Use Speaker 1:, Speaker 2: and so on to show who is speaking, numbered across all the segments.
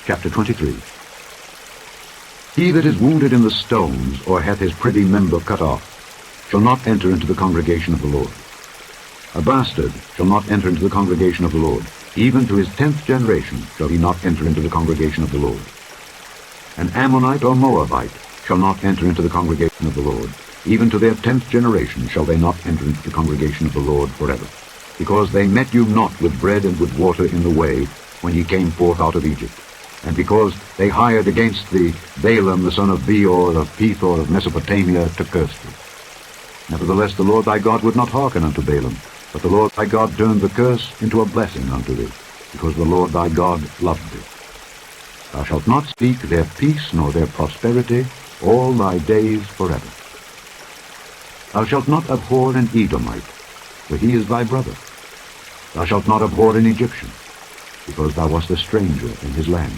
Speaker 1: Chapter 23. He that is wounded in the stones, or hath his privy member cut off, shall not enter into the congregation of the Lord. A bastard shall not enter into the congregation of the Lord. Even to his 10th generation shall he not enter into the congregation of the Lord. An Ammonite or Moabite shall not enter into the congregation of the Lord. Even to their 10th generation shall they not enter into the congregation of the Lord forever. Because they met you not with bread and with water in the way, when ye came forth out of Egypt. And because they hired against thee Balaam the son of Beor of Pethor of Mesopotamia to curse thee. Nevertheless the Lord thy God would not hearken unto Balaam, but the Lord thy God turned the curse into a blessing unto thee, because the Lord thy God loved thee. Thou shalt not speak their peace nor their prosperity all thy days forever. Thou shalt not abhor an Edomite, for he is thy brother. Thou shalt not abhor an Egyptian, because thou wast a stranger in his land.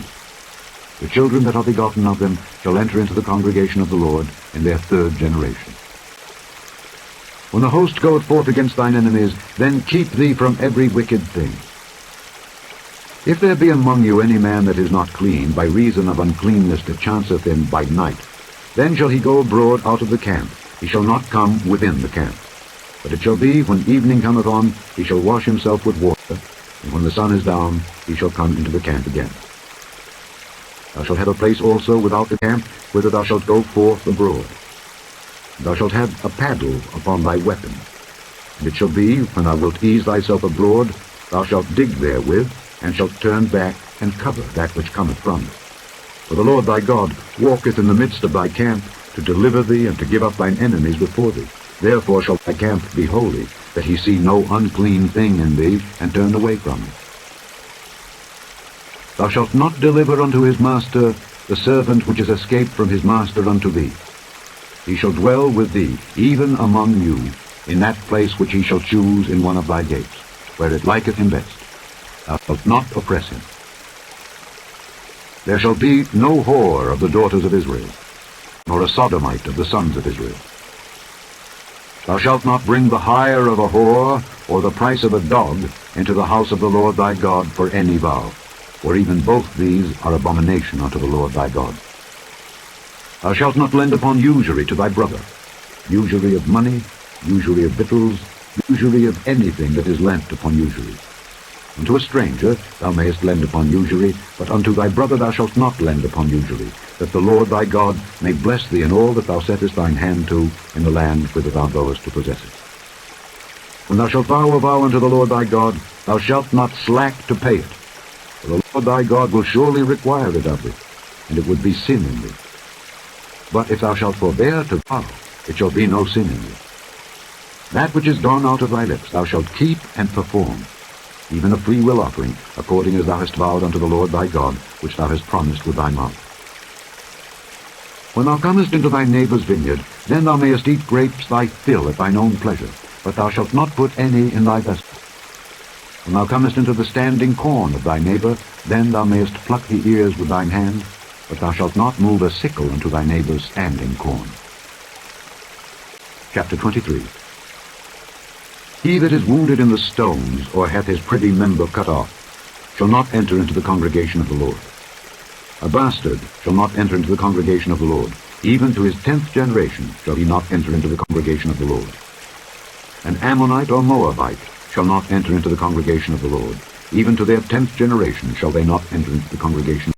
Speaker 1: The children that are begotten of them shall enter into the congregation of the Lord in their 3rd generation. When the host goeth forth against thine enemies, then keep thee from every wicked thing. If there be among you any man that is not clean, by reason of uncleanness that chanceth him by night, then shall he go abroad out of the camp. He shall not come within the camp. But it shall be, when evening cometh on, he shall wash himself with water, and when the sun is down, he shall come into the camp again. Thou shalt have a place also without the camp, whither thou shalt go forth abroad. Thou shalt have a paddle upon thy weapon. And it shall be, when thou wilt ease thyself abroad, thou shalt dig therewith, and shalt turn back and cover that which cometh from it. For the Lord thy God walketh in the midst of thy camp, to deliver thee and to give up thine enemies before thee. Therefore shall thy camp be holy, that he see no unclean thing in thee, and turn away from it. Thou shalt not deliver unto his master the servant which is escaped from his master unto thee. He shall dwell with thee, even among you, in that place which he shall choose in one of thy gates, where it liketh him best. Thou shalt not oppress him. There shall be no whore of the daughters of Israel, nor a sodomite of the sons of Israel. Thou shalt not bring the hire of a whore, or the price of a dog, into the house of the Lord thy God for any vow, for even both these are abomination unto the Lord thy God. Thou shalt not lend upon usury to thy brother, usury of money, usury of victuals, usury of anything that is lent upon usury. Unto a stranger thou mayest lend upon usury, but unto thy brother thou shalt not lend upon usury, that the Lord thy God may bless thee in all that thou settest thine hand to in the land whither thou goest to possess it. When thou shalt vow a vow unto the Lord thy God, thou shalt not slack to pay it, for the Lord thy God will surely require it of thee, and it would be sin in thee. But if thou shalt forbear to vow, it shall be no sin in thee. That which is gone out of thy lips thou shalt keep and perform, even a free will offering, according as thou hast vowed unto the Lord thy God, which thou hast promised with thy mouth. When thou comest into thy neighbour's vineyard, then thou mayest eat grapes thy fill at thine own pleasure, but thou shalt not put any in thy vessel. When thou comest into the standing corn of thy neighbour, then thou mayest pluck the ears with thine hand, but thou shalt not move a sickle unto thy neighbour's standing corn. Chapter 23. He that is wounded in the stones, or hath his privy member cut off, shall not enter into the congregation of the Lord. A bastard shall not enter into the congregation of the Lord. Even to his 10th generation shall he not enter into the congregation of the Lord. An Ammonite or Moabite shall not enter into the congregation of the Lord. Even to their 10th generation shall they not enter into the congregation